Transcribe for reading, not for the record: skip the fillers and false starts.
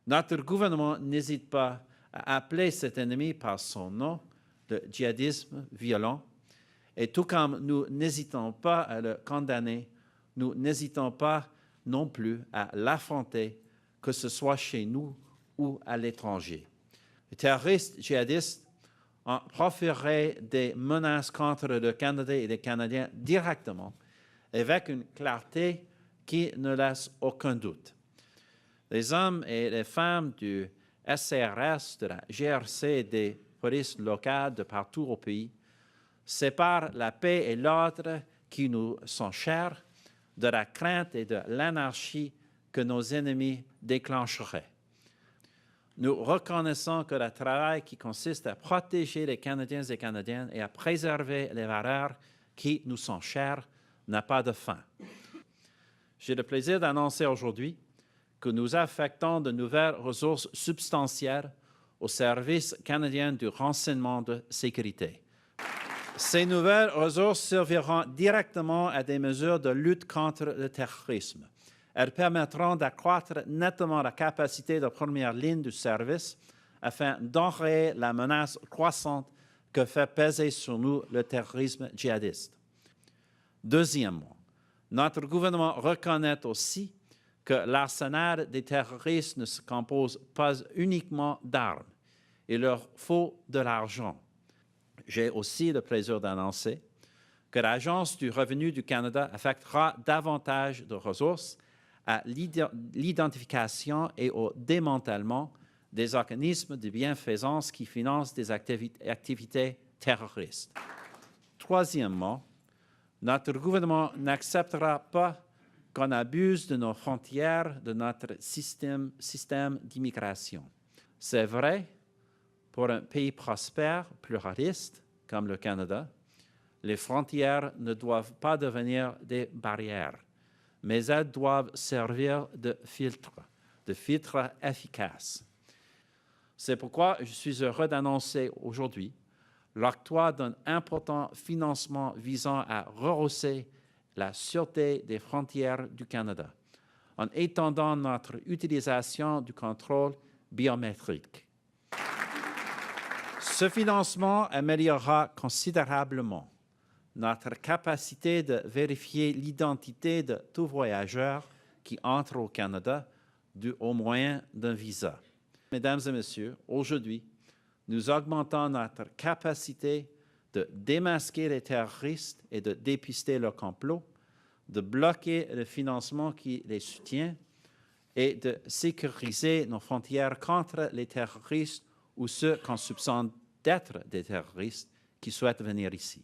Notre gouvernement n'hésite pas à appeler cet ennemi par son nom, le djihadisme violent, et tout comme nous n'hésitons pas à le condamner, nous n'hésitons pas non plus à l'affronter, que ce soit chez nous ou à l'étranger. Les terroristes djihadistes ont proféré des menaces contre le Canada et les Canadiens directement, avec une clarté qui ne laisse aucun doute. Les hommes et les femmes du SCRS, de la GRC et des polices locales de partout au pays séparent la paix et l'ordre qui nous sont chers de la crainte et de l'anarchie que nos ennemis déclencheraient. Nous reconnaissons que le travail qui consiste à protéger les Canadiens et Canadiennes et à préserver les valeurs qui nous sont chères n'a pas de fin. J'ai le plaisir d'annoncer aujourd'hui que nous affectons de nouvelles ressources substantielles au service canadien du renseignement de sécurité. Ces nouvelles ressources serviront directement à des mesures de lutte contre le terrorisme. Elles permettront d'accroître nettement la capacité de première ligne du service afin d'enrayer la menace croissante que fait peser sur nous le terrorisme djihadiste. Deuxièmement, notre gouvernement reconnaît aussi que l'arsenal des terroristes ne se compose pas uniquement d'armes. Il leur faut de l'argent. J'ai aussi le plaisir d'annoncer que l'Agence du revenu du Canada affectera davantage de ressources à l'identification et au démantèlement des organismes de bienfaisance qui financent des activités terroristes. Troisièmement, notre gouvernement n'acceptera pas qu'on abuse de nos frontières, de notre système d'immigration. C'est vrai, pour un pays prospère, pluraliste, comme le Canada, les frontières ne doivent pas devenir des barrières, mais elles doivent servir de filtres efficaces. C'est pourquoi je suis heureux d'annoncer aujourd'hui l'octroi d'un important financement visant à rehausser la sûreté des frontières du Canada, en étendant notre utilisation du contrôle biométrique. Ce financement améliorera considérablement notre capacité de vérifier l'identité de tout voyageur qui entre au Canada au moyen d'un visa. Mesdames et messieurs, aujourd'hui, nous augmentons notre capacité de démasquer les terroristes et de dépister leur complot, de bloquer le financement qui les soutient et de sécuriser nos frontières contre les terroristes ou ceux qu'on soupçonne d'être des terroristes qui souhaitent venir ici.